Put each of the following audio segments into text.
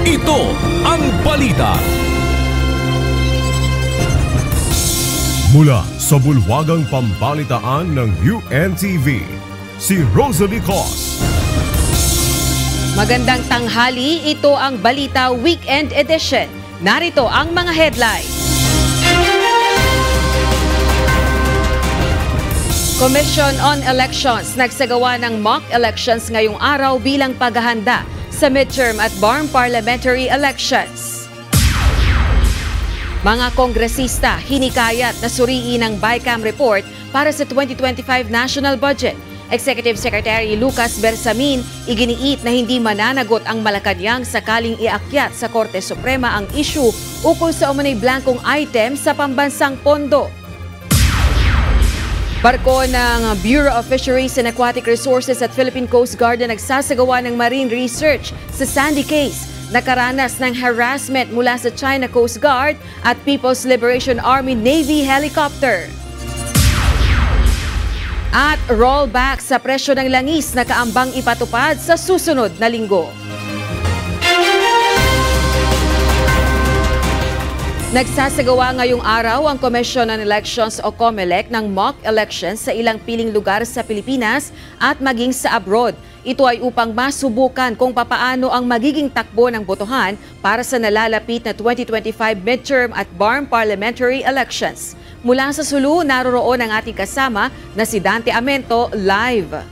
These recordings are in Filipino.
Ito ang balita. Mula sa bulwagang pambalitaan ng UNTV, si Rosalie Cos. Magandang tanghali, ito ang Balita Weekend Edition. Narito ang mga headlines. Commission on Elections nagsagawa ng mock elections ngayong araw bilang paghahanda sa midterm at BARM parliamentary elections. Mga kongresista hinikayat na suriin ang BICAM report para sa 2025 national budget. Executive Secretary Lucas Bersamin iginiit na hindi mananagot ang Malacanang sakaling iakyat sa Korte Suprema ang issue ukol sa umunay blankong item sa pambansang pondo. Barko ng Bureau of Fisheries and Aquatic Resources at Philippine Coast Guard na nagsasagawa ng marine research sa Sandy Case. Nakaranas ng harassment mula sa China Coast Guard at People's Liberation Army Navy helicopter. At rollback sa presyo ng langis na kaambang ipatupad sa susunod na linggo. Nagsasagawa ngayong araw ang Commission on Elections o COMELEC ng mock elections sa ilang piling lugar sa Pilipinas at maging sa abroad. Ito ay upang masubukan kung papaano ang magiging takbo ng botohan para sa nalalapit na 2025 midterm at BARM parliamentary elections. Mula sa Sulu, naroroon ang ating kasama na si Dante Amento live.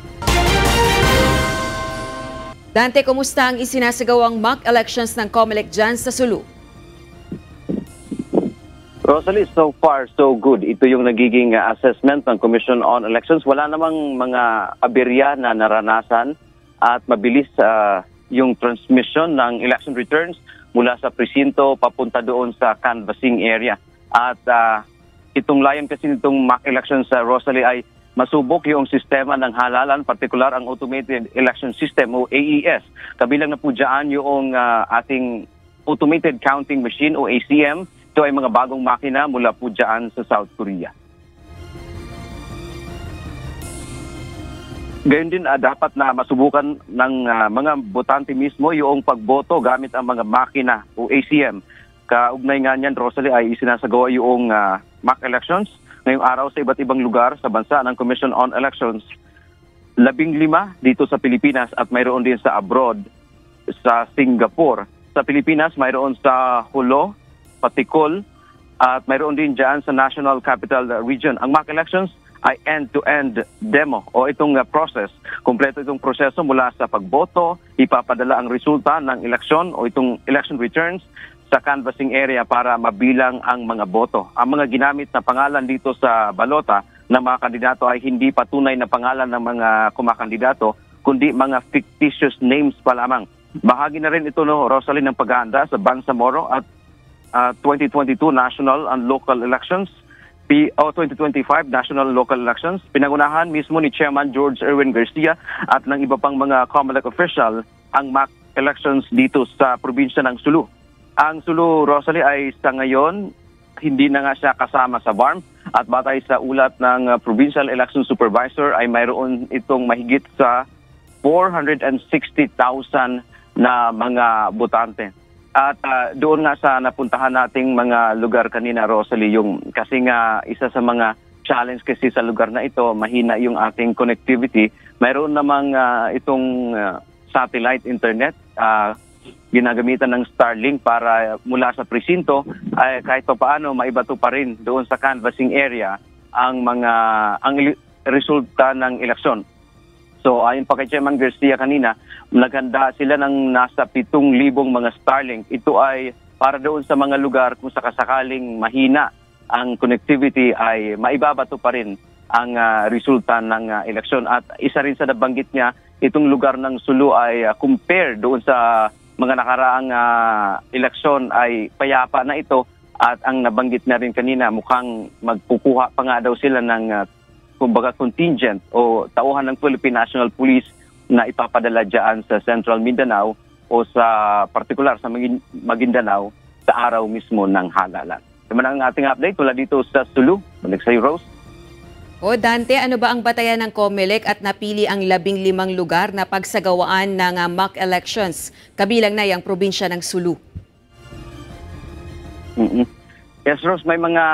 Dante, kumusta ang isinasagawang mock elections ng COMELEC dyan sa Sulu? Rosalie, so far so good. Ito yung nagiging assessment ng Commission on Elections. Wala namang mga aberya na naranasan at mabilis yung transmission ng election returns mula sa presinto papunta doon sa canvassing area. At itong layon kasi nitong mock elections sa Rosalie ay masubok yung sistema ng halalan, partikular ang Automated Election System o AES. Kabilang na po dyan yung ating Automated Counting Machine o ACM. Ito ay mga bagong makina mula po dyan sa South Korea. Gayon din, dapat na masubukan ng mga botante mismo yung pagboto gamit ang mga makina o ACM. Kaugnay nga niyan, Rosalie, ay isinasagawa yung mock elections ngayong araw sa iba't ibang lugar sa bansa ng Commission on Elections. 15 dito sa Pilipinas at mayroon din sa abroad sa Singapore. Sa Pilipinas, mayroon sa Hulo, Patikol, at mayroon din dyan sa National Capital Region. Ang mock elections ay end-to-end demo o itong process. Kompleto itong proseso mula sa pagboto, ipapadala ang resulta ng eleksyon o itong election returns sa canvassing area para mabilang ang mga boto. Ang mga ginamit na pangalan dito sa balota ng mga kandidato ay hindi patunay na pangalan ng mga kumakandidato, kundi mga fictitious names pa lamang. Bahagi na rin ito, Rosalie, ng paghahanda sa Bangsamoro at 2022 national and local elections, 2025 national and local elections. Pinangunahan mismo ni Chairman George Erwin Garcia at ng iba pang mga COMELEC official ang mock elections dito sa probinsya ng Sulu. Ang Sulu, Rosalie, ay sa ngayon hindi na nga siya kasama sa BARM at batay sa ulat ng Provincial Election Supervisor ay mayroon itong mahigit sa 460,000 na mga botante. At doon nga sa napuntahan nating mga lugar kanina, Rosalie, yung kasi nga isa sa mga challenge kasi sa lugar na ito, mahina yung ating connectivity. Mayroon namang itong satellite internet, ginagamitan ng Starlink para mula sa presinto, ay kahit pa paano maibato pa rin doon sa canvassing area ang resulta ng eleksyon. So ayon pa kay Chairman Garcia kanina, naghanda sila ng nasa 7,000 mga Starlink. Ito ay para doon sa mga lugar kung sakasakaling mahina ang connectivity ay maibabato pa rin ang resulta ng eleksyon. At isa rin sa nabanggit niya, itong lugar ng Sulu ay compare doon sa mga nakaraang eleksyon ay payapa na ito. At ang nabanggit na rin kanina, mukhang magkukuha pa nga daw sila ng kumbaga contingent o tauhan ng Philippine National Police na ipapadala dyan sa Central Mindanao o sa partikular sa Maguindanao sa araw mismo ng halalan. Naman ang ating update mula dito sa Sulu. Balik sa iyo, Rose. O Dante, ano ba ang batayan ng COMELEC at napili ang 15 lugar na pagsagawaan ng mock elections, kabilang na yung probinsya ng Sulu? Yes, Rose, may mga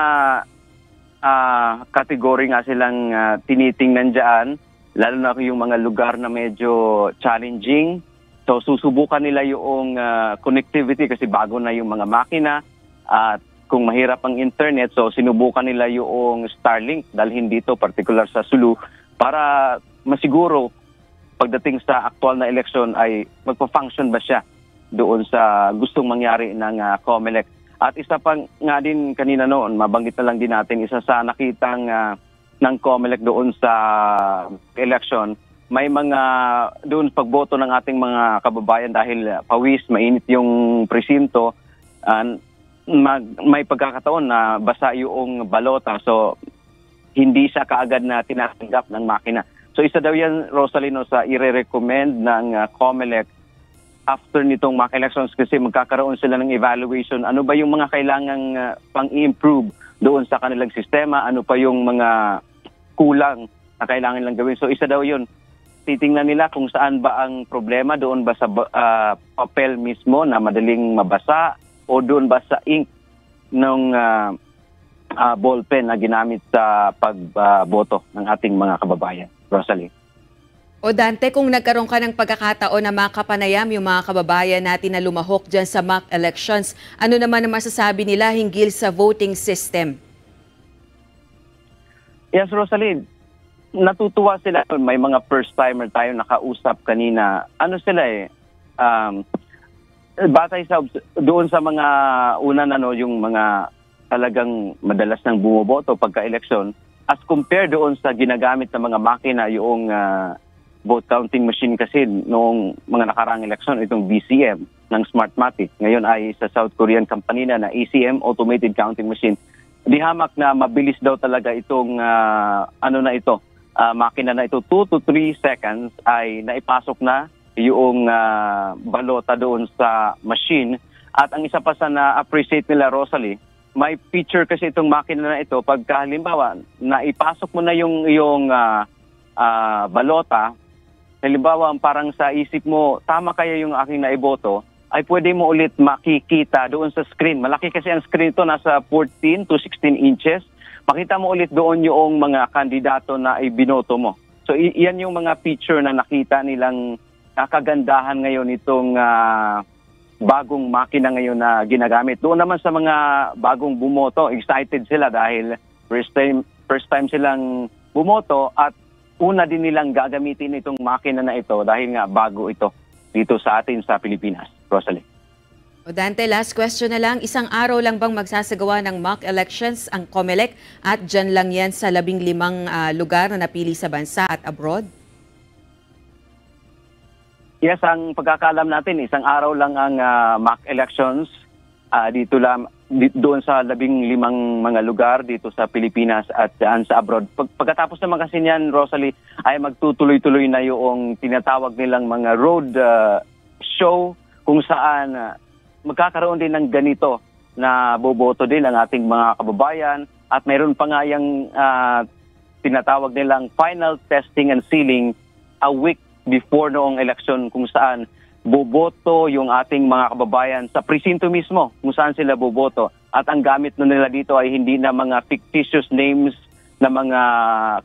kategory nga silang tinitingnan dyan, lalo na yung mga lugar na medyo challenging. So susubukan nila yung connectivity kasi bago na yung mga makina at kung mahirap ang internet, so sinubukan nila yung Starlink dalhin dito, particular sa Sulu, para masiguro pagdating sa aktual na eleksyon ay magpa-function ba siya doon sa gustong mangyari ng COMELEC. At isa pa nga din kanina noon, mabanggit na lang din natin, isa sa nakitang ng COMELEC doon sa election, may mga doon pagboto ng ating mga kababayan dahil pawis, mainit yung presinto, may pagkakataon na basa yung balota, so hindi siya kaagad na tinatanggap ng makina. So isa daw yan, Rosalino, sa i-recommend ng COMELEC after nitong mock elections kasi magkakaroon sila ng evaluation. Ano ba yung mga kailangang pang-improve doon sa kanilang sistema? Ano pa yung mga kulang na kailangan lang gawin? So isa daw yun. Titingnan nila kung saan ba ang problema, doon ba sa papel mismo na madaling mabasa o doon ba sa ink ng ballpen na ginamit sa pagboto ng ating mga kababayan. Rosalie. O Dante, kung nagkaroon ka ng pagkakataon na makapanayam yung mga kababayan natin na lumahok dyan sa mock elections, ano naman ang masasabi nila hinggil sa voting system? Yes, Rosalie. Natutuwa sila. May mga first-timer tayo nakausap kanina. Ano sila batay sa doon sa mga una na yung mga talagang madalas nang bumoboto pagka-eleksyon as compared doon sa ginagamit ng mga makina yung vote counting machine kasi noong mga nakaraang eleksyon, itong BCM ng Smartmatic. Ngayon ay sa South Korean company na ACM, Automated Counting Machine. Di hamak na mabilis daw talaga itong makina na ito. 2 to 3 seconds ay naipasok na yung balota doon sa machine. At ang isa pa sa na-appreciate nila, Rosalie, may feature kasi itong makina na ito. Pagka halimbawa, naipasok mo na yung balota, halimbawa parang sa isip mo, tama kaya yung aking naiboto, ay pwede mo ulit makikita doon sa screen. Malaki kasi ang screen ito, nasa 14 to 16 inches. Makita mo ulit doon yung mga kandidato na ibinoto mo. So iyan yung mga feature na nakita nilang kagandahan ngayon itong bagong makina ngayon na ginagamit. Doon naman sa mga bagong bumoto, excited sila dahil first time silang bumoto at una din nilang gagamitin itong makina na ito dahil nga bago ito dito sa atin sa Pilipinas. Rosalie. O Dante, last question na lang. Isang araw lang bang magsasagawa ng mock elections ang COMELEC at dyan lang yan sa 15 lugar na napili sa bansa at abroad? Yes, ang pagkakaalam natin, isang araw lang ang mock elections doon sa 15 mga lugar dito sa Pilipinas at sa abroad. Pagkatapos naman kasi niyan, Rosalie, ay magtutuloy-tuloy na yung tinatawag nilang mga road show kung saan magkakaroon din ng ganito na boboto din ang ating mga kababayan at mayroon pa nga yung tinatawag nilang final testing and sealing a week before noong election kung saan boboto yung ating mga kababayan sa presinto mismo kung saan sila boboto. At ang gamit nila dito ay hindi na mga fictitious names na mga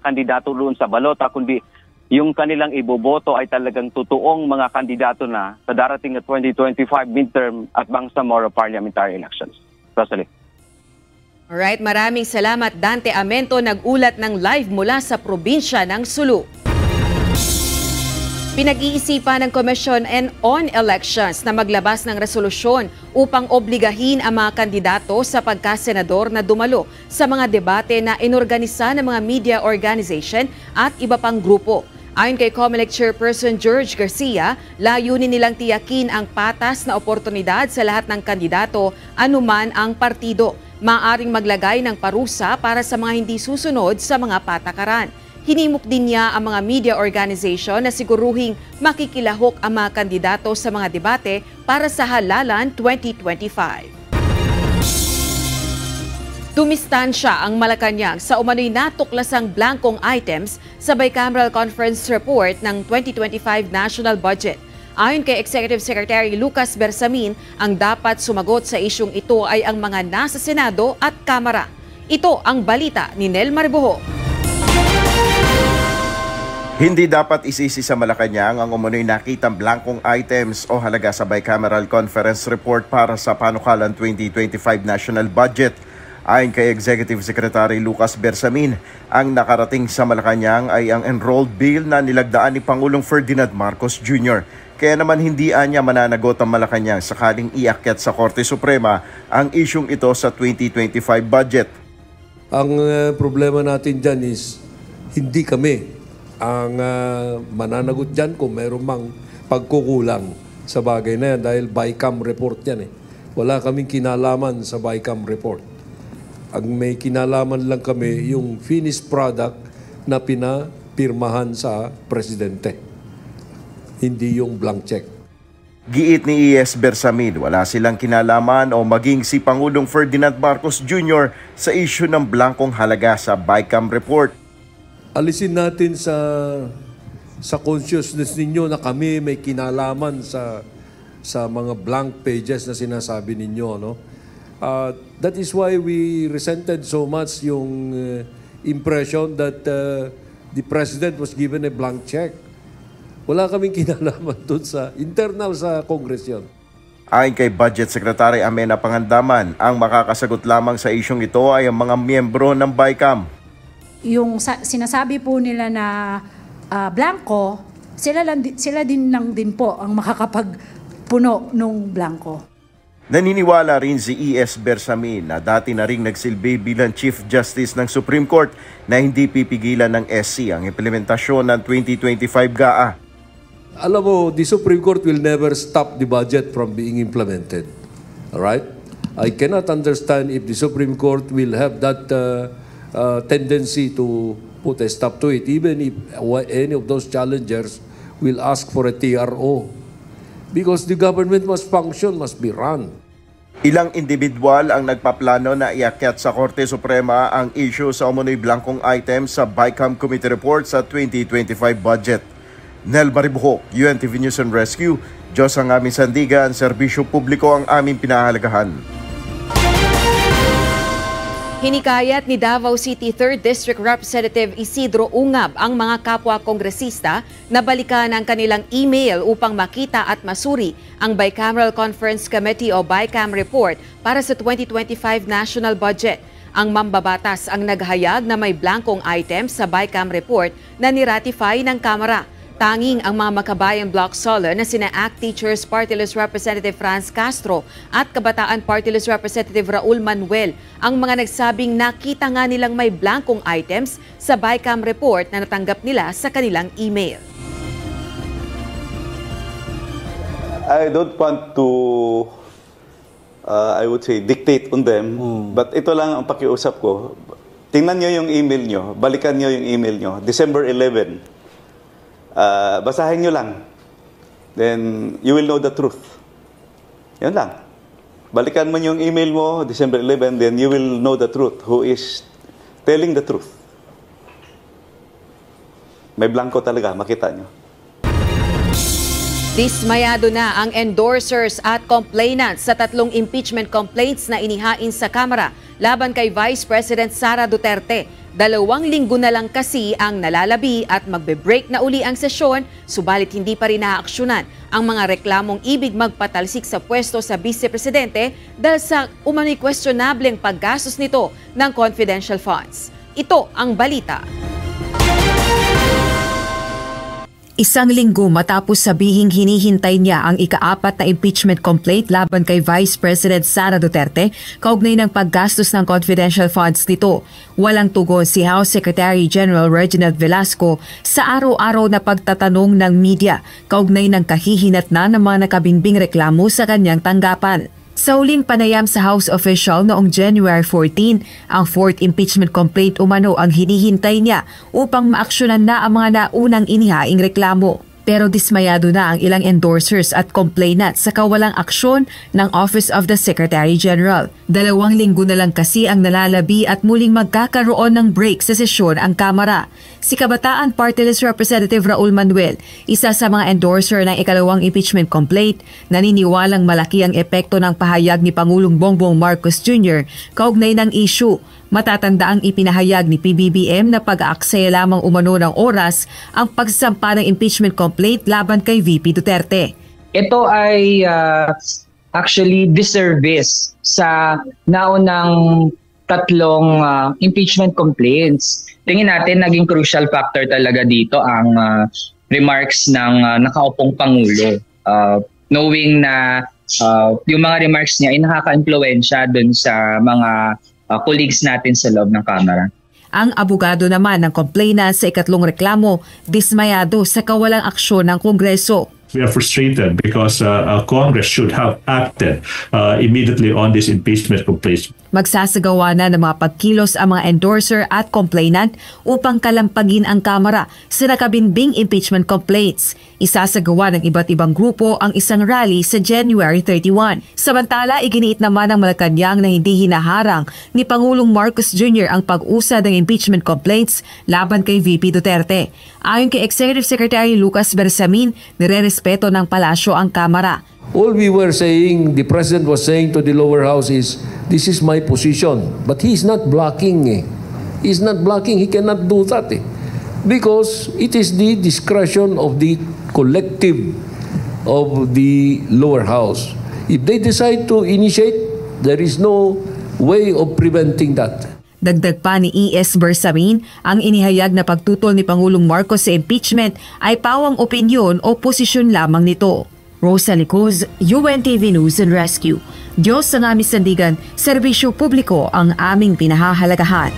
kandidato doon sa balota, kundi yung kanilang iboboto ay talagang totoong mga kandidato na sa darating na 2025 midterm at Bangsamoro parliamentary elections. Rosalie. Alright, maraming salamat Dante Amento, nag-ulat ng live mula sa probinsya ng Sulu. Pinag-iisipan ng Commission on Elections na maglabas ng resolusyon upang obligahin ang mga kandidato sa pagkasenador na dumalo sa mga debate na inorganisa ng mga media organization at iba pang grupo. Ayon kay COMELEC Chairperson George Garcia, layunin nilang tiyakin ang patas na oportunidad sa lahat ng kandidato anuman ang partido. Maaring maglagay ng parusa para sa mga hindi susunod sa mga patakaran. Hinimok din niya ang mga media organization na siguruhing makikilahok ang mga kandidato sa mga debate para sa halalan 2025. Dumistansya ang Malacanang sa umano'y natuklasang blankong items sa Bicameral Conference Report ng 2025 National Budget. Ayon kay Executive Secretary Lucas Bersamin, ang dapat sumagot sa isyung ito ay ang mga nasa Senado at Kamara. Ito ang balita ni Nel Maribuho. Hindi dapat isisi sa Malacanang ang umano'y nakitang blankong items o halaga sa Bicameral Conference Report para sa panukalan 2025 National Budget. Ayon kay Executive Secretary Lucas Bersamin, ang nakarating sa Malacanang ay ang enrolled bill na nilagdaan ni Pangulong Ferdinand Marcos Jr. Kaya naman hindi anya mananagot ang Malacanang sakaling iakyat sa Korte Suprema ang isyung ito sa 2025 budget. Ang problema natin dyan is hindi kami ang mananagot dyan kung mayroon mang pagkukulang sa bagay na yan dahil BICAM report yan eh. Wala kaming kinalaman sa BICAM report. Ang may kinalaman lang kami yung finished product na pinapirmahan sa presidente. Hindi yung blank check. Giit ni E.S. Bersamin, wala silang kinalaman o maging si Pangulong Ferdinand Marcos Jr. sa issue ng blankong halaga sa BICAM report. Alisin natin sa consciousness ninyo na kami may kinalaman sa mga blank pages na sinasabi ninyo, no? That is why we resented so much yung impression that the President was given a blank check. Wala kaming kinalaman doon sa internal sa Congress yun. Ayon kay Budget Secretary Amena Pangandaman, ang makakasagot lamang sa isyong ito ay ang mga miyembro ng BICAM. Yung sinasabi po nila na blanco, sila din lang din po ang makakapagpuno nung blanco. Naniniwala rin si E.S. Bersamin na dati na ring nagsilbi bilang Chief Justice ng Supreme Court na hindi pipigilan ng SC ang implementasyon ng 2025 GAA. Alam mo, the Supreme Court will never stop the budget from being implemented. Alright? I cannot understand if the Supreme Court will have that tendency to put a stop to it, even if any of those challengers will ask for a TRO. Because the government must function, must be run. Ilang individual ang nagpaplano na iakyat sa Korte Suprema ang issue sa umunoy blankong item sa BICAM Committee Report sa 2025 budget. Nel Maribuho, UNTV News and Rescue. Diyos ang aming sandigan, serbisyo publiko ang aming pinahalagahan. Hinikayat ni Davao City 3rd District Representative Isidro Ungab ang mga kapwa kongresista na balikan ang kanilang email upang makita at masuri ang Bicameral Conference Committee o BICAM report para sa 2025 national budget. Ang mambabatas ang naghayag na may blankong item sa BICAM report na niratify ng Kamara. Tanging ang mga makabayang block solar na sina ACT Teachers Party List Representative Franz Castro at Kabataan Party List Representative Raul Manuel ang mga nagsabing nakita nga nilang may blankong items sa BICAM report na natanggap nila sa kanilang email. I don't want to, I would say, dictate on them, but ito lang ang pakiusap ko. Tingnan nyo yung email nyo, balikan nyo yung email nyo, December 11. Basahin nyo lang. Then, you will know the truth. Yan lang. Balikan mo yung email mo, December 11, then you will know the truth. Who is telling the truth. May blanco talaga, makita nyo. Dismayado na ang endorsers at complainants sa 3 impeachment complaints na inihain sa Kamara laban kay Vice President Sara Duterte. 2 linggo na lang kasi ang nalalabi at magbe-break na uli ang sesyon, subalit hindi pa rin naaaksyonan ang mga reklamong ibig magpatalsik sa pwesto sa Vice-Presidente dahil sa umano'y questionableng paggastos nito ng confidential funds. Ito ang balita. 1 linggo matapos sabihing hinihintay niya ang ika-4 na impeachment complaint laban kay Vice President Sara Duterte kaugnay ng paggastos ng confidential funds nito. Walang tugon si House Secretary General Reginald Velasco sa araw-araw na pagtatanong ng media kaugnay ng kahihinatnan ng mga nakabinbing reklamo sa kanyang tanggapan. Sa huling panayam sa House official noong January 14, ang 4th impeachment complaint umano ang hinihintay niya upang maaksyonan na ang mga naunang inihaing reklamo. Pero dismayado na ang ilang endorsers at complainants sa kawalang aksyon ng Office of the Secretary General. 2 linggo na lang kasi ang nalalabi at muling magkakaroon ng break sa sesyon ang Kamara. Si Kabataan Party List Representative Raul Manuel, isa sa mga endorser ng ikalawang impeachment complaint, naniniwalang malaki ang epekto ng pahayag ni Pangulong Bongbong Marcos Jr. kaugnay ng issue. Matatanda ang ipinahayag ni PBBM na pag-aaksaya lamang umano ng oras ang pagsasampa ng impeachment complaint laban kay VP Duterte. Ito ay actually disservice sa naunang 3 impeachment complaints. Tingin natin naging crucial factor talaga dito ang remarks ng nakaupong Pangulo. Knowing na yung mga remarks niya ay nakaka-impluwensya dun sa mga colleagues natin sa loob ng Kamara. Ang abogado naman ng complainant sa ikatlong reklamo, dismayado sa kawalang aksyon ng Kongreso. We are frustrated because Congress should have acted immediately on this impeachment complaint. Magsasagawa na ng mga pagkilos ang mga endorser at complainant upang kalampagin ang Kamara sa nakabinbing impeachment complaints. Isasagawa ng iba't ibang grupo ang isang rally sa January 31. Samantala, iginiit naman ng Malacanang na hindi hinaharang ni Pangulong Marcos Jr. ang pag-usad ng impeachment complaints laban kay VP Duterte. Ayon kay Executive Secretary Lucas Bersamin, nirerespeto ng palasyo ang Kamara. All we were saying, the President was saying to the lower house is, this is my position. But he's not blocking. He's not blocking. He cannot do that. Because it is the discretion of the collective of the lower house. If they decide to initiate, there is no way of preventing that. Dagdag pa ni E.S. Bersamin, ang inihayag na pagtutol ni Pangulong Marcos sa impeachment ay pawang opinyon o posisyon lamang nito. Rosa Licuz, UNTV News and Rescue. Diyos ang aming sandigan, serbisyo publiko ang aming pinahahalagahan.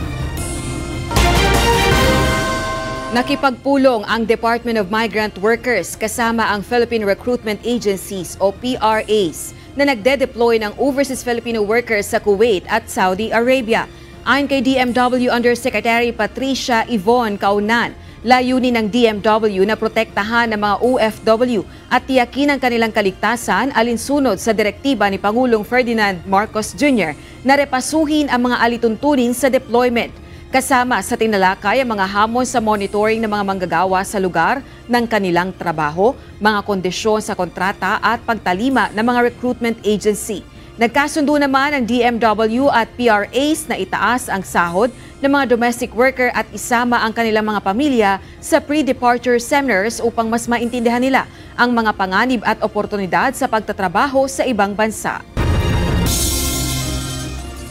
Nakipagpulong ang Department of Migrant Workers kasama ang Philippine Recruitment Agencies o PRAs na nagde-deploy ng overseas Filipino workers sa Kuwait at Saudi Arabia. Ayon kay DMW Undersecretary Patricia Yvonne Caunan, layunin ng DMW na protektahan ng mga OFW at tiyakin ang kanilang kaligtasan alinsunod sa direktiba ni Pangulong Ferdinand Marcos Jr. na repasuhin ang mga alituntunin sa deployment. Kasama sa tinalakay ang mga hamon sa monitoring ng mga manggagawa sa lugar ng kanilang trabaho, mga kondisyon sa kontrata at pagtalima ng mga recruitment agency. Nagkasundo naman ang DMW at PRAs na itaas ang sahod ng mga domestic worker at isama ang kanilang mga pamilya sa pre-departure seminars upang mas maintindihan nila ang mga panganib at oportunidad sa pagtatrabaho sa ibang bansa.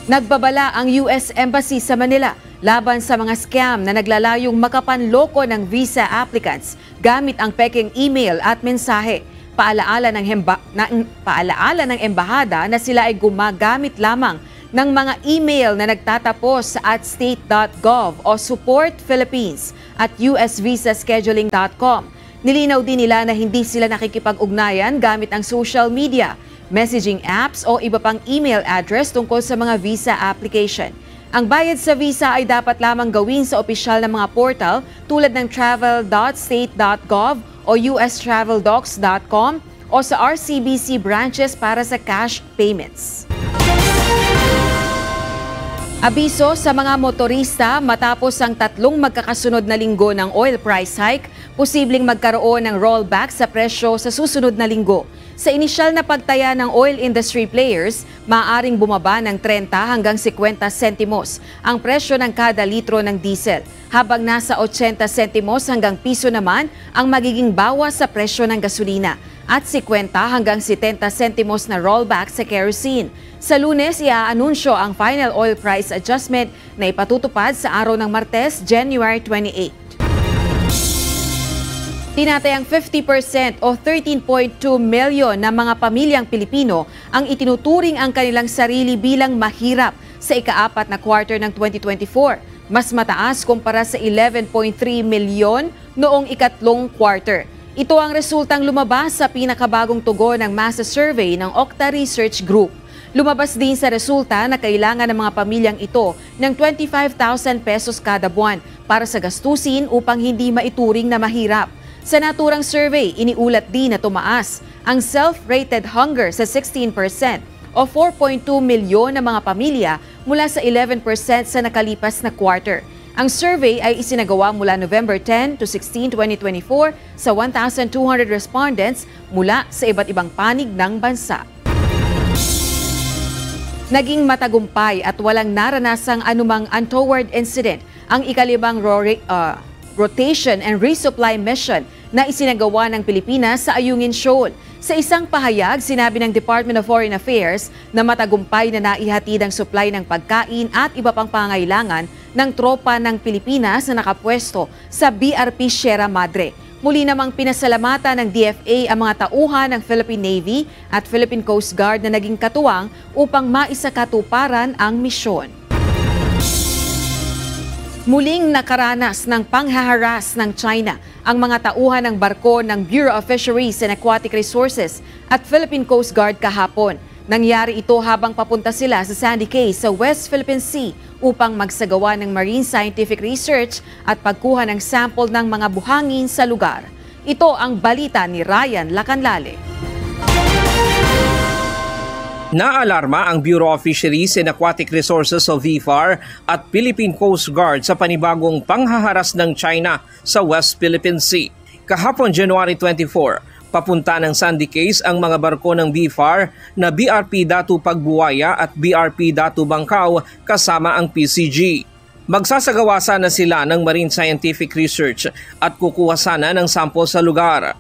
Nagbabala ang US Embassy sa Manila laban sa mga scam na naglalayong makapanloko ng visa applicants gamit ang pekeng email at mensahe. Paalaala ng embahada na sila ay gumagamit lamang ng mga email na nagtatapos at state.gov o Support Philippines at usvisascheduling.com. Nilinaw din nila na hindi sila nakikipag-ugnayan gamit ang social media, messaging apps o iba pang email address tungkol sa mga visa application. Ang bayad sa visa ay dapat lamang gawin sa opisyal na mga portal tulad ng travel.state.gov o ustraveldocs.com o sa RCBC branches para sa cash payments. Abiso sa mga motorista matapos ang 3 magkakasunod na linggo ng oil price hike, posibleng magkaroon ng rollback sa presyo sa susunod na linggo. Sa inisyal na pagtaya ng oil industry players, maaaring bumaba ng 30 hanggang 50 sentimos ang presyo ng kada litro ng diesel, habang nasa 80 sentimos hanggang piso naman ang magiging bawas sa presyo ng gasolina at 50 hanggang 70 sentimos na rollback sa kerosene. Sa Lunes, iaanunsyo ang final oil price adjustment na ipatutupad sa araw ng Martes, January 28. Tinatayang 50% o 13.2 milyon na mga pamilyang Pilipino ang itinuturing ang kanilang sarili bilang mahirap sa ika-4 na quarter ng 2024. Mas mataas kumpara sa 11.3 milyon noong ika-3 quarter. Ito ang resultang lumabas sa pinakabagong tugon ng masa survey ng Okta Research Group. Lumabas din sa resulta na kailangan ng mga pamilyang ito ng 25,000 pesos kada buwan para sa gastusin upang hindi maituring na mahirap. Sa naturang survey, iniulat din na tumaas ang self-rated hunger sa 16% o 4.2 milyon na mga pamilya mula sa 11% sa nakalipas na quarter. Ang survey ay isinagawa mula November 10 to 16, 2024 sa 1,200 respondents mula sa iba't ibang panig ng bansa. Naging matagumpay at walang naranasang anumang untoward incident ang ikalibang rotation and resupply mission na isinagawa ng Pilipinas sa Ayungin Shoal. Sa isang pahayag, sinabi ng Department of Foreign Affairs na matagumpay na naihatid ang supply ng pagkain at iba pang pangailangan ng tropa ng Pilipinas na nakapwesto sa BRP Sierra Madre. Muli namang pinasalamatan ng DFA ang mga tauhan ng Philippine Navy at Philippine Coast Guard na naging katuwang upang maisakatuparan ang misyon. Muling nakaranas ng panghaharas ng China ang mga tauhan ng barko ng Bureau of Fisheries and Aquatic Resources at Philippine Coast Guard kahapon. Nangyari ito habang papunta sila sa Sandy Cay sa West Philippine Sea upang magsagawa ng marine scientific research at pagkuha ng sample ng mga buhangin sa lugar. Ito ang balita ni Ryan Lacanlale. Naalarma ang Bureau of Fisheries and Aquatic Resources o VFAR at Philippine Coast Guard sa panibagong panghaharas ng China sa West Philippine Sea. Kahapon January 24, papunta ng Sandy Cay ang mga barko ng VFAR na BRP Datu Pagbuwaya at BRP Datu Bangkao kasama ang PCG. Magsasagawa sana sila ng marine scientific research at kukuha sana ng sample sa lugar.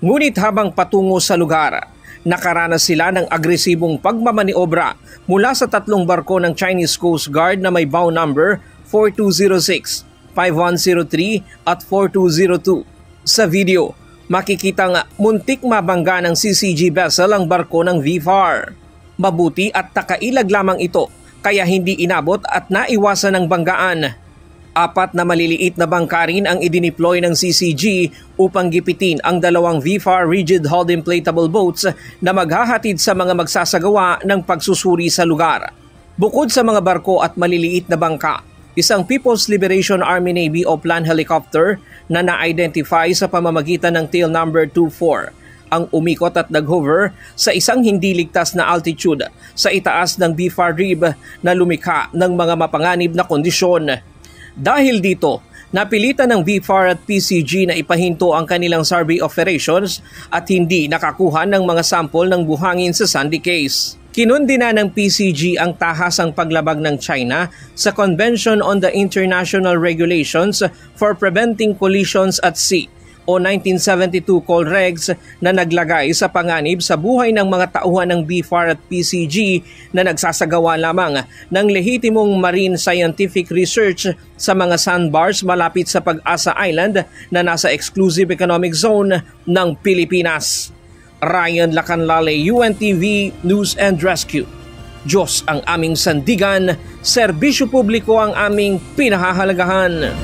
Ngunit habang patungo sa lugar, nakaranas sila ng agresibong pagmamaniobra mula sa tatlong barko ng Chinese Coast Guard na may bow number 4206, 5103 at 4202. Sa video, makikitang muntik mabangga ng CCG vessel ang barko ng VFAR. Mabuti at takailag lamang ito kaya hindi inabot at naiwasan ng banggaan. 4 na maliliit na bangka rin ang idineploy ng CCG upang gipitin ang dalawang VFAR rigid-hulled inflatable boats na maghahatid sa mga magsasagawa ng pagsusuri sa lugar. Bukod sa mga barko at maliliit na bangka, isang People's Liberation Army Navy o plan helicopter na na-identify sa pamamagitan ng tail number 24 ang umikot at nag-hover sa isang hindi ligtas na altitude sa itaas ng VFAR rib na lumikha ng mga mapanganib na kondisyon. Dahil dito, napilitan ng VFAR at PCG na ipahinto ang kanilang survey operations at hindi nakakuha ng mga sample ng buhangin sa Sandy Cay. Kinundi na ng PCG ang tahasang paglabag ng China sa Convention on the International Regulations for Preventing Collisions at Sea o 1972 COLREGS na naglagay sa panganib sa buhay ng mga tauhan ng BFAR at PCG na nagsasagawa lamang ng lehitimong marine scientific research sa mga sandbars malapit sa Pag-asa Island na nasa exclusive economic zone ng Pilipinas. Ryan Lacanlale, UNTV News and Rescue. Diyos ang aming sandigan, serbisyo publiko ang aming pinahahalagahan.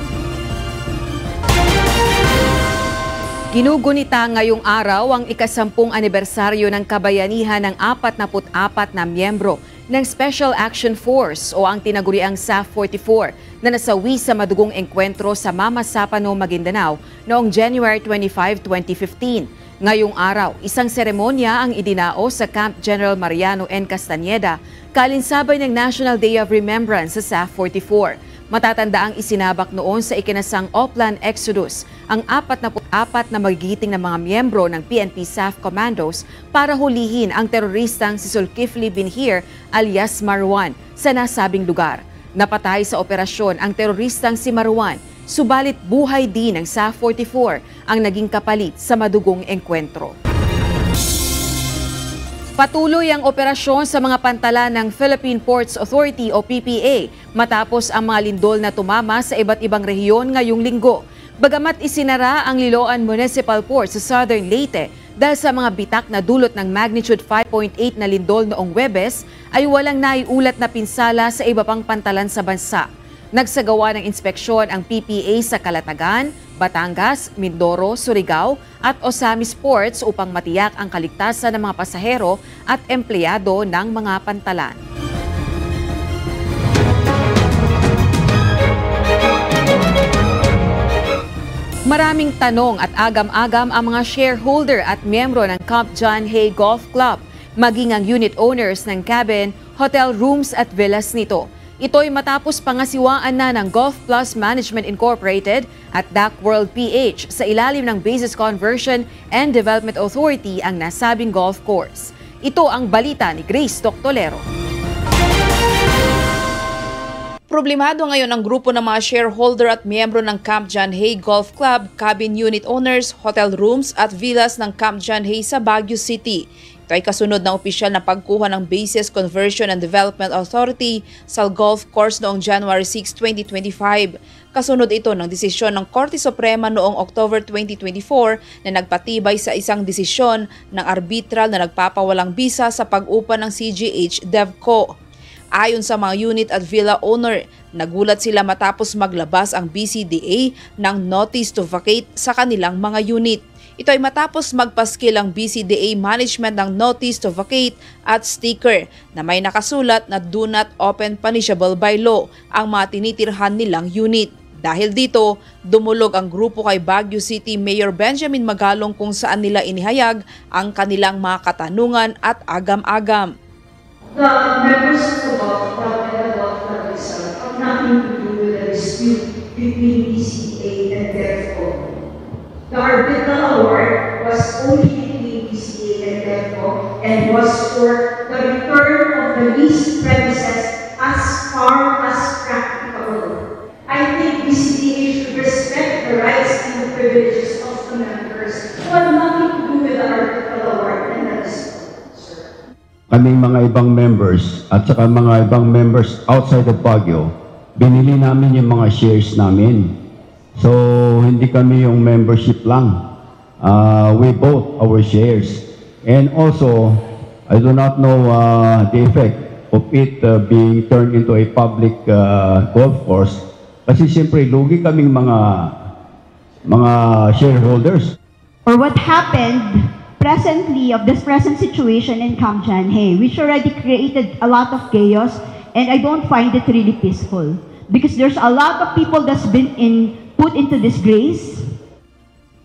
Ginugunita ngayong araw ang ika-10 anibersaryo ng kabayanihan ng 44 na miyembro ng Special Action Force o ang tinaguriang SAF-44 na nasawi sa madugong engkwentro sa Mamasapano, Maguindanao noong January 25, 2015. Ngayong araw, isang seremonya ang idinao sa Camp General Mariano N. Castañeda, kalinsabay ng National Day of Remembrance sa SAF-44. Matatandaang isinabak noon sa ikinasang Oplan Exodus ang 44 na magigiting na mga miyembro ng PNP SAF Commandos para hulihin ang teroristang si Zulkifli Binhir alias Marwan sa nasabing lugar. Napatay sa operasyon ang teroristang si Marwan, subalit buhay din ng SAF-44 ang naging kapalit sa madugong engkwentro. Patuloy ang operasyon sa mga pantalan ng Philippine Ports Authority o PPA matapos ang mga lindol na tumama sa iba't ibang rehiyon ngayong linggo. Bagamat isinara ang Liloan Municipal Port sa Southern Leyte dahil sa mga bitak na dulot ng magnitude 5.8 na lindol noong Huwebes, ay walang naiulat na pinsala sa iba pang pantalan sa bansa. Nagsagawa ng inspeksyon ang PPA sa Calatagan, Batangas, Mindoro, Surigao at Osamis Ports upang matiyak ang kaligtasan ng mga pasahero at empleyado ng mga pantalan. Maraming tanong at agam-agam ang mga shareholder at miyembro ng Camp John Hay Golf Club, maging ang unit owners ng cabin, hotel rooms at villas nito. Ito'y matapos pangasiwaan na ng Golf Plus Management Incorporated at DAC World PH sa ilalim ng Basis Conversion and Development Authority ang nasabing golf course. Ito ang balita ni Grace Toctolero. Problemado ngayon ang grupo ng mga shareholder at miyembro ng Camp John Hay Golf Club, cabin unit owners, hotel rooms at villas ng Camp John Hay sa Baguio City. Ito ay kasunod ng opisyal na pagkuha ng Basis Conversion and Development Authority sa golf course noong January 6, 2025. Kasunod ito ng desisyon ng Korte Suprema noong October 2024 na nagpatibay sa isang desisyon ng arbitral na nagpapawalang bisa sa pag-upa ng CGH DevCo. Ayon sa mga unit at villa owner, nagulat sila matapos maglabas ang BCDA ng notice to vacate sa kanilang mga unit. Ito ay matapos magpaskil ang BCDA management ng notice to vacate at sticker na may nakasulat na do not open punishable by law ang mga tinitirhan nilang unit. Dahil dito, dumulog ang grupo kay Baguio City Mayor Benjamin Magalong kung saan nila inihayag ang kanilang mga katanungan at agam-agam. The members of the golf club and the golf club itself have nothing to do with the dispute between BCDA and DevCo. The arbitral award was only between BCDA and DevCo and was for the return of the leased premises as far as practicable. I think BCDA should respect the rights and the privileges of the members who have nothing to do with the arbitral award and the dispute. Kaming mga ibang members at saka mga ibang members outside of Baguio, binili namin yung mga shares namin. So, hindi kami yung membership lang. We bought our shares. And also, I do not know the effect of it being turned into a public golf course. Kasi siyempre, lugi kaming mga shareholders. Or what happened presently of this present situation in Camp John Hay, which already created a lot of chaos, and I don't find it really peaceful because there's a lot of people that's been put into disgrace.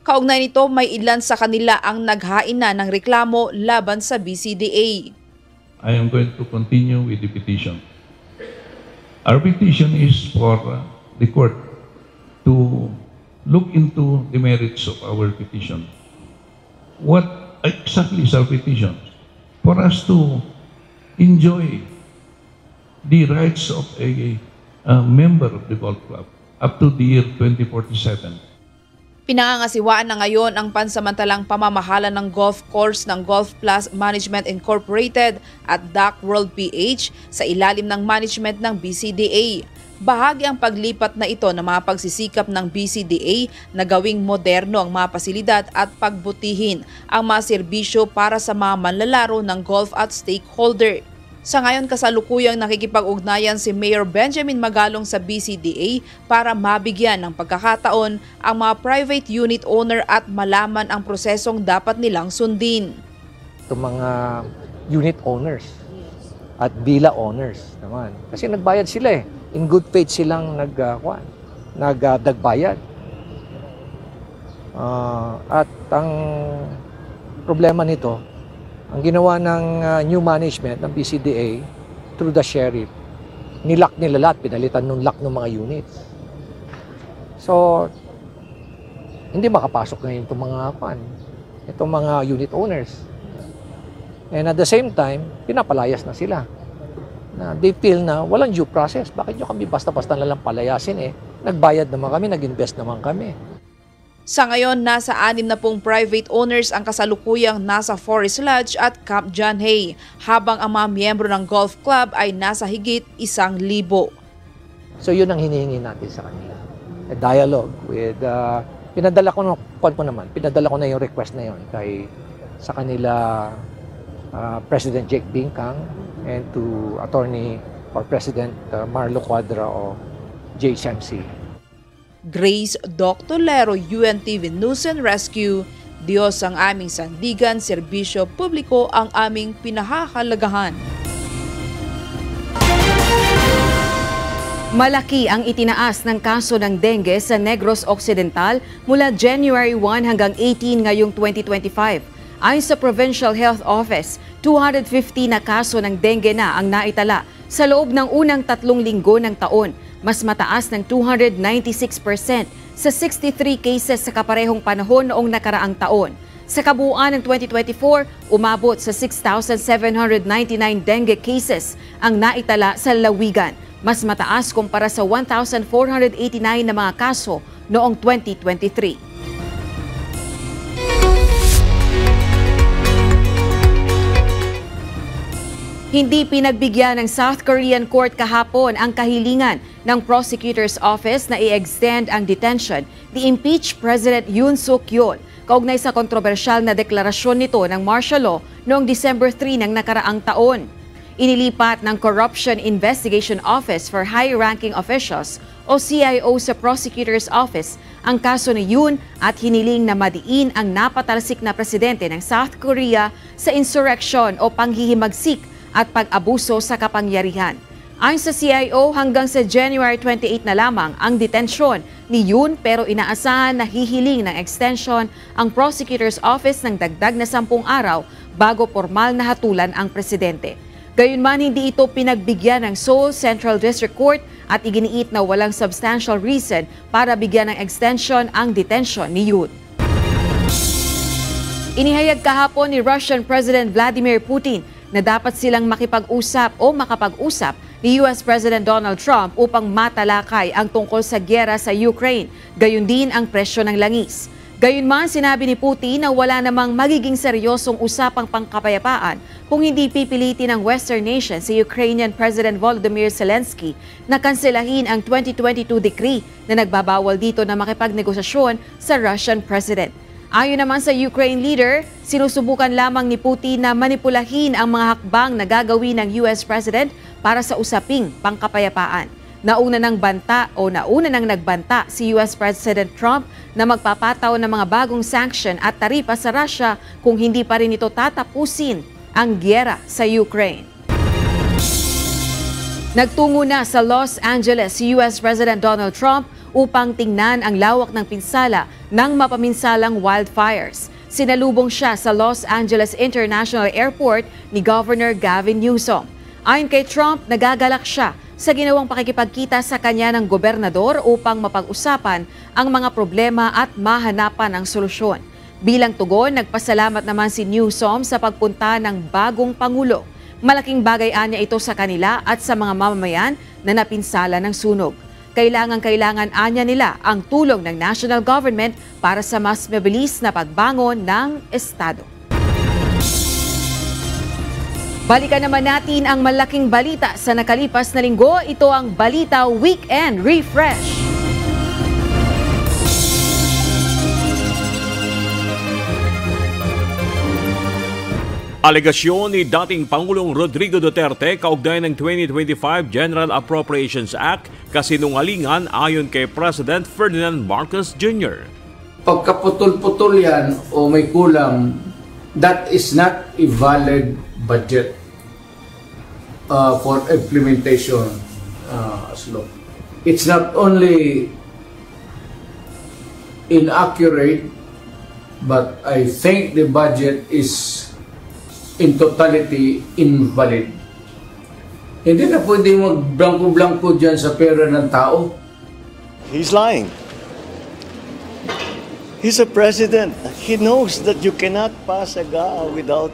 Kaugnay nito, may ilan sa kanila ang naghain na ng reklamo laban sa BCDA. I am going to continue with the petition. Our petition is for the court to look into the merits of our petition. What exactly is our petition? For us to enjoy the rights of a member of the golf club up to the year 2047. Pinangangasiwaan na ngayon ang pansamantalang pamamahala ng golf course ng Golf Plus Management Incorporated at DAC World PH sa ilalim ng management ng BCDA. Bahagi ang paglipat na ito ng mga pagsisikap ng BCDA na gawing moderno ang mga pasilidad at pagbutihin ang mga serbisyo para sa mga manlalaro ng golf at stakeholder. Sa ngayon, kasalukuyang nakikipag-ugnayan si Mayor Benjamin Magalong sa BCDA para mabigyan ng pagkakataon ang mga private unit owner at malaman ang prosesong dapat nilang sundin. Itong mga unit owners at villa owners naman, kasi nagbayad sila in good faith silang nagbayad. At ang problema nito, ang ginawa ng new management ng BCDA through the sheriff, nilock nila lahat, pinalitan ng lock ng mga units. So, hindi makapasok ngayon itong mga unit owners. And at the same time, pinapalayas na sila. Na they feel na walang due process. Bakit nyo kami basta-basta nalang palayasin Nagbayad naman kami, nag-invest naman kami. Sa ngayon, nasa 60 private owners ang kasalukuyang nasa Forest Lodge at Camp John Hay, habang ang mga miyembro ng golf club ay nasa higit 1,000. So yun ang hinihingi natin sa kanila. A dialogue with, pinadala ko na yung request na yun sa kanila President Jake Bingkang and to Attorney or President Marlo Cuadra o JSMC. Grace Toctolero, UNTV News and Rescue. Diyos ang aming sandigan, serbisyo publiko ang aming pinahahalagahan. Malaki ang itinaas ng kaso ng dengue sa Negros Occidental mula January 1 hanggang 18 ngayong 2025. Ayon sa Provincial Health Office, 250 na kaso ng dengue na ang naitala sa loob ng unang 3 linggo ng taon, mas mataas ng 296% sa 63 cases sa kaparehong panahon noong nakaraang taon. Sa kabuuan ng 2024, umabot sa 6,799 dengue cases ang naitala sa lalawigan, mas mataas kumpara sa 1,489 na mga kaso noong 2023. Hindi pinagbigyan ng South Korean court kahapon ang kahilingan ng prosecutor's office na i-extend ang detention ni impeached President Yoon Suk-yeol kaugnay sa kontrobersyal na deklarasyon nito ng martial law noong December 3 ng nakaraang taon. Inilipat ng Corruption Investigation Office for High-Ranking Officials o CIO sa Prosecutor's Office ang kaso ni Yoon at hiniling na madiin ang napatalsik na presidente ng South Korea sa insurrection o panghihimagsik at pag-abuso sa kapangyarihan. Ayon sa CIO, hanggang sa January 28 na lamang ang detensyon ni Yoon pero inaasahan na hihiling ng extension ang Prosecutor's Office ng dagdag na 10 araw bago formal na hatulan ang presidente. Gayunman, hindi ito pinagbigyan ng Seoul Central District Court at iginiit na walang substantial reason para bigyan ng extension ang detention ni Yoon. Inihayag kahapon ni Russian President Vladimir Putin na dapat silang makipag-usap o makapag-usap ni US President Donald Trump upang matalakay ang tungkol sa gyera sa Ukraine, gayon din ang presyo ng langis. Gayunman, sinabi ni Putin na wala namang magiging seryosong usapang pangkapayapaan kung hindi pipilitin ng Western nation si Ukrainian President Volodymyr Zelensky na kanselahin ang 2022 decree na nagbabawal dito na makipagnegosasyon sa Russian President. Ayon naman sa Ukraine leader, sinusubukan lamang ni Putin na manipulahin ang mga hakbang na gagawin ng US President para sa usaping pangkapayapaan. Nauna nang nagbanta si US President Trump na magpapataw ng mga bagong sanction at taripa sa Russia kung hindi pa rin ito tatapusin ang gyera sa Ukraine. Nagtungo na sa Los Angeles si US President Donald Trump upang tingnan ang lawak ng pinsala ng mapaminsalang wildfires. Sinalubong siya sa Los Angeles International Airport ni Governor Gavin Newsom. Ayon kay Trump, nagagalak siya sa ginawang pakikipagkita sa kanya ng gobernador upang mapag-usapan ang mga problema at mahanapan ng solusyon. Bilang tugon, nagpasalamat naman si Newsom sa pagpunta ng bagong Pangulo. Malaking bagay anya ito sa kanila at sa mga mamamayan na napinsala ng sunog. Kailangan anya nila ang tulong ng national government para sa mas mabilis na pagbangon ng estado. Balikan naman natin ang malaking balita sa nakalipas na linggo. Ito ang Balita Weekend Refresh. Alegasyon ni dating Pangulong Rodrigo Duterte kaugnay ng 2025 General Appropriations Act kasinungalingan ayon kay President Ferdinand Marcos Jr. Pagkaputol-putol yan o may kulang, that is not a valid budget for implementation as law. It's not only inaccurate, but I think the budget is in totality invalid. Hindi na pwede mag-blanco-blanco dyan sa pera ng tao. He's lying. He's a president. He knows that you cannot pass a GA without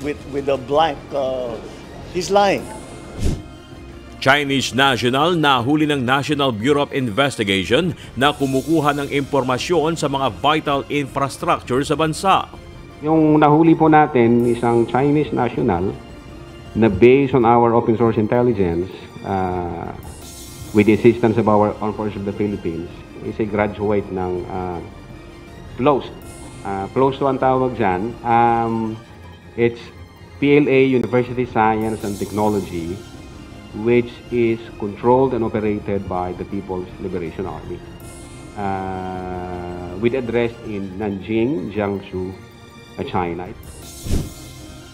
with a blank. He's lying. Chinese national nahuli ng National Bureau of Investigation na kumukuha ng impormasyon sa mga vital infrastructure sa bansa. Yung nahuli po natin, isang Chinese national na based on our open source intelligence with the assistance of our Armed Forces of the Philippines, is a graduate ng PLOST. PLOST ang tawag dyan. It's PLA University Science and Technology, which is controlled and operated by the People's Liberation Army. With address in Nanjing, Jiangsu, China.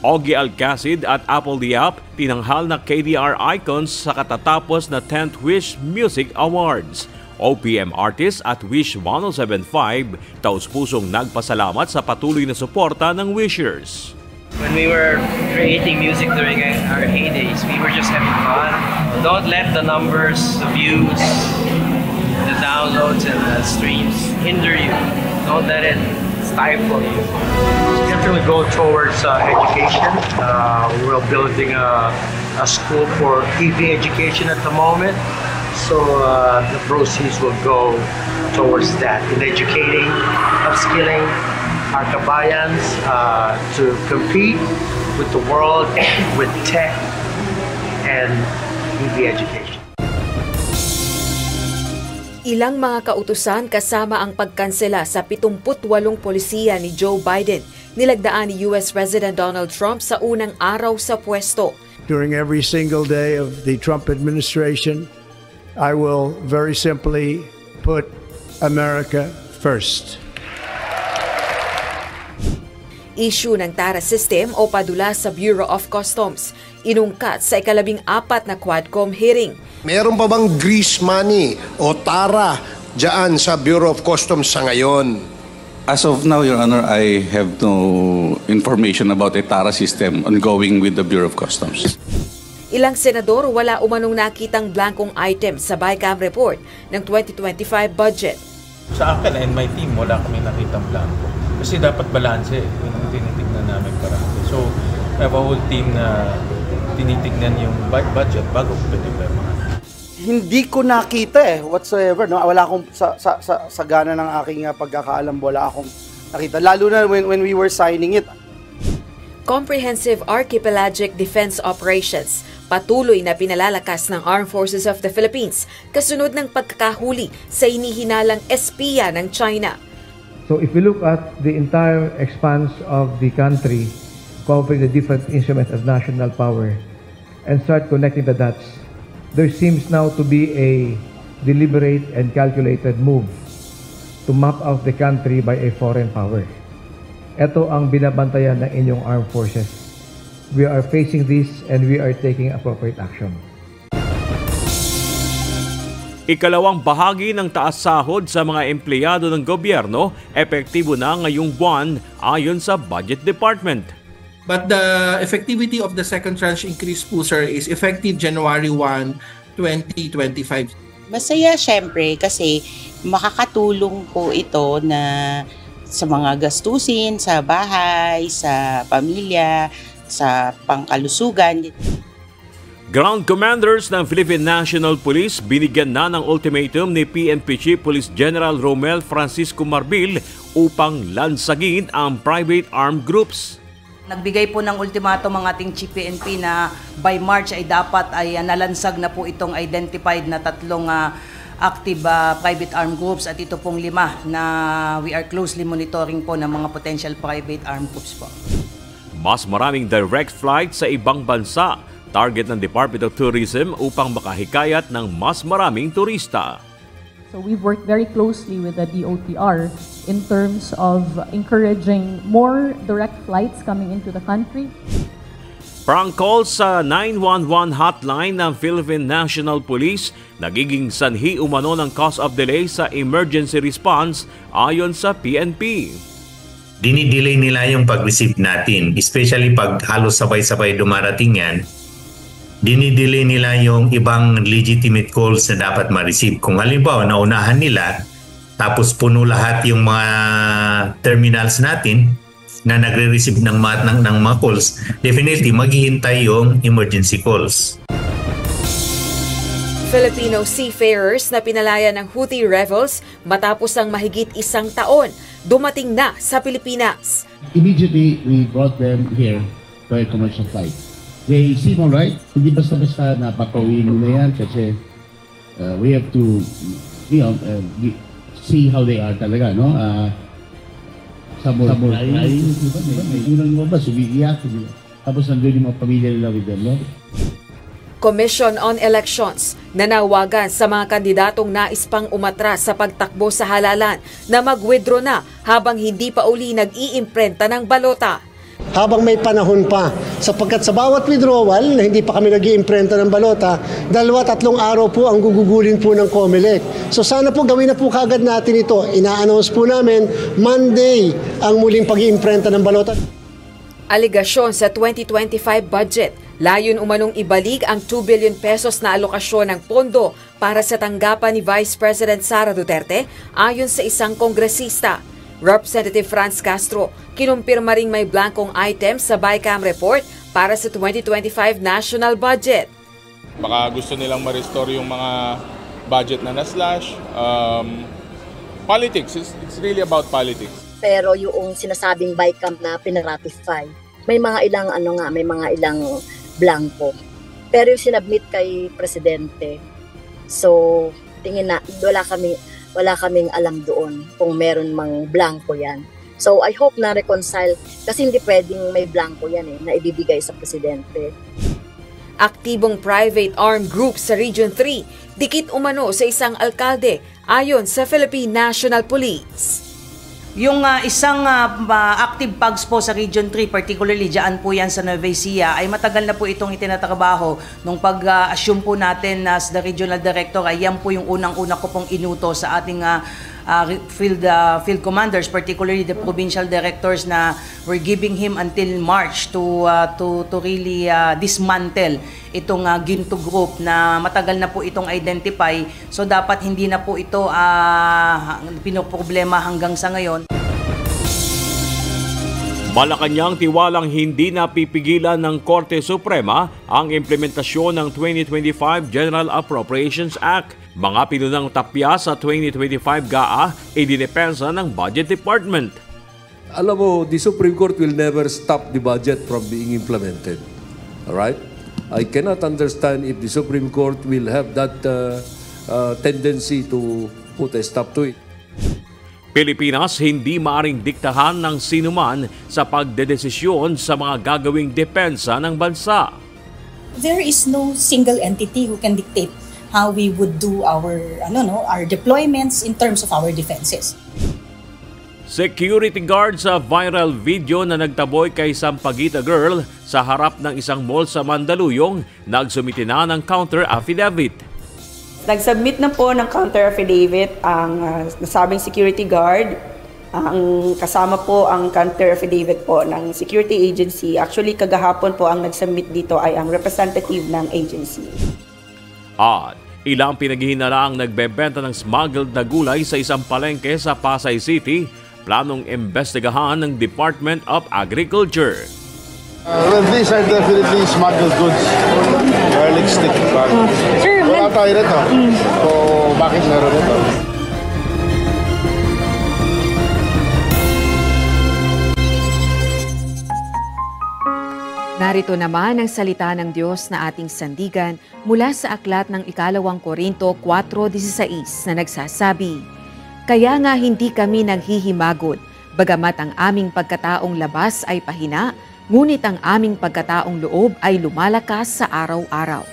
Ogie Alcacid at Apple Diap tinanghal na KDR icons sa katatapos na 10th Wish Music Awards. OPM artists at Wish 1075 taus-pusong nagpasalamat sa patuloy na suporta ng Wishers. When we were creating music during our heydays, we were just having fun. Don't let the numbers, the views, the downloads and the streams hinder you. Don't let it stifle you. Definitely go towards education. We're building a school for TV education at the moment. So the proceeds will go towards that, in educating, upskilling our kabayans to compete with the world, with tech and TV education. Ilang mga kautusan kasama ang pagkansela sa 78 polisiya ni Joe Biden nilagdaan ni US President Donald Trump sa unang araw sa pwesto. During every single day of the Trump administration, I will very simply put America first. Issue ng TARA system o padula sa Bureau of Customs, inungkat sa ika-14 na Quadcom hearing. Meron pa bang grease money o TARA dyan sa Bureau of Customs sa ngayon? As of now, Your Honor, I have no information about a TARA system ongoing with the Bureau of Customs. Ilang senador wala umanong nakitang blankong item sa BICAM report ng 2025 budget. Sa akin and my team, wala kami nakitang blanko. Kasi dapat balanse, yung tinitignan namin parati. So, I have a whole team na tinitignan yung budget bago pinipirmahan. Hindi ko nakita whatsoever. No? Wala akong sa gana ng aking pagkakaalam, wala akong nakita. Lalo na when we were signing it. Comprehensive Archipelagic Defense Operations, patuloy na pinalalakas ng Armed Forces of the Philippines kasunod ng pagkakahuli sa inihinalang espiya ng China. So if we look at the entire expanse of the country, covering the different instruments of national power, and start connecting the dots, there seems now to be a deliberate and calculated move to map out the country by a foreign power. Ito ang binabantayan ng inyong armed forces. We are facing this and we are taking appropriate action. Ikalawang bahagi ng taas sahod sa mga empleyado ng gobyerno, epektibo na ngayong buwan ayon sa Budget Department. But the effectivity of the second tranche increase po, sir, is effective January 1, 2025. Masaya syempre kasi makakatulong po ito na sa mga gastusin, sa bahay, sa pamilya, sa pangkalusugan. Ground commanders ng Philippine National Police binigyan na ng ultimatum ni PNP Chief Police General Romel Francisco Marbil upang lansagin ang private armed groups. Nagbigay po ng ultimatum ang ating Chief PNP na by March ay dapat ay nalansag na po itong identified na tatlong active private armed groups at ito pong 5 na we are closely monitoring po ng mga potential private armed groups po. Mas maraming direct flight sa ibang bansa, target ng Department of Tourism upang makahikayat ng mas maraming turista. So we've worked very closely with the DOTR in terms of encouraging more direct flights coming into the country. Prank calls sa 911 hotline ng Philippine National Police nagiging sanhi umano ng cause of delay sa emergency response ayon sa PNP. Dinidelay nila yung pag-receive natin, especially pag halos sabay-sabay dumarating yan. Dinidelay nila yung ibang legitimate calls na dapat ma-receive. Kung halimbawa, naunahan nila, tapos puno lahat yung mga terminals natin na nagre-receive ng mga calls, definitely maghihintay yung emergency calls. Filipino seafarers na pinalaya ng Houthi rebels matapos ang mahigit 1 taon, dumating na sa Pilipinas. Immediately, we brought them here to a commercial flight. They seem alright. Hindi basta-basta na papawin nila yan kasi we have to, see how they are talaga, no? Samurai, yun ang lumabas, umiiyak. Tapos nandun yung mga pamilya nila with them, no? Commission on Elections nanawagan sa mga kandidatong nais pang umatras sa pagtakbo sa halalan na mag-withdraw na habang hindi pa uli nag-iimprenta ng balota. habang may panahon pa. Sapagkat sa bawat withdrawal na hindi pa kami nag-iimprenta ng balota, 2-3 araw po ang gugugulin po ng COMELEC. So sana po gawin na po kaagad natin ito. Ina-announce po namin Monday ang muling pag-iimprenta ng balota. Aligasyon sa 2025 budget. Layon umanong ibalik ang 2 billion pesos na alokasyon ng pondo para sa tanggapan ni Vice President Sara Duterte ayon sa isang kongresista. Representative Franz Castro, kinumpirma ring may blankong item sa BICAM report para sa 2025 national budget. Baka gusto nilang ma-restore yung mga budget na na-slash. Politics, it's really about politics. Pero yung sinasabing BICAM na pinaratify, may mga ilang blanco. Pero yung sinabmit kay Presidente, so tingin na wala kaming alam doon kung meron mang blanco yan. So I hope na reconcile kasi hindi pwedeng may blanco yan na ibibigay sa Presidente. Aktibong private armed group sa Region 3, dikit umano sa isang alkalde ayon sa Philippine National Police. Yung isang active pugs po sa Region 3, particularly dyan po yan sa Nueva Ecija, ay matagal na po itong itinatrabaho. Nung pag-assume po natin as the Regional Director, ay yan po yung unang-una ko pong inuto sa ating field commanders, particularly the provincial directors, na we're giving him until March to really dismantle itong Ginto Group na matagal na po itong identify. So dapat hindi na po ito pinoproblema hanggang sa ngayon. Malacanang tiwalang hindi na pipigilan ng Korte Suprema ang implementasyon ng 2025 General Appropriations Act. Mga pinunang tapya sa 2025 GAA idinepensa ng Budget Department. Alam mo, the Supreme Court will never stop the budget from being implemented. Alright? I cannot understand if the Supreme Court will have that tendency to put a stop to it. Pilipinas hindi maaring diktahan ng sinuman sa pagdedesisyon sa mga gagawing depensa ng bansa. There is no single entity who can dictate how we would do our deployments in terms of our defenses. Security guard sa viral video na nagtaboy kay Sampaguita Girl sa harap ng isang mall sa Mandaluyong, nagsumiti na ng counter affidavit. Nag-submit na po ng counter affidavit ang nasabing security guard. Ang kasama po ang counter affidavit po ng security agency. Actually, kagahapon po ang nag-submit dito ay ang representative ng agency. At ilang pinaghihinalaang nagbebenta ng smuggled na gulay sa isang palengke sa Pasay City, planong imbestigahan ng Department of Agriculture. Well, these are definitely smuggled goods. Garlic stick. Wala tayo rito. So, bakit meron ito? Narito naman ang salita ng Diyos na ating sandigan mula sa aklat ng 2 Korinto 4:16 na nagsasabi, "Kaya nga hindi kami naghihimagod, bagamat ang aming pagkataong labas ay pahina, ngunit ang aming pagkataong loob ay lumalakas sa araw-araw."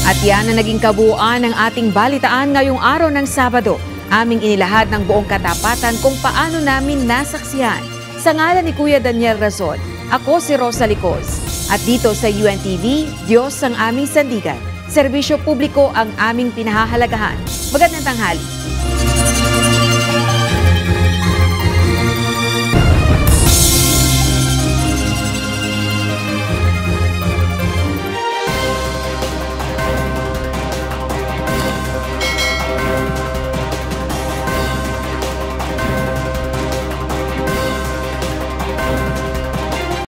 At yan ang naging kabuuan ng ating balitaan ngayong araw ng Sabado. Aming inilahad ng buong katapatan kung paano namin nasaksihan. Sa ngalan ni Kuya Daniel Razon, ako si Rosa Licos. At dito sa UNTV, Diyos ang aming sandigan. Serbisyo publiko ang aming pinahahalagahan. Magandang tanghali.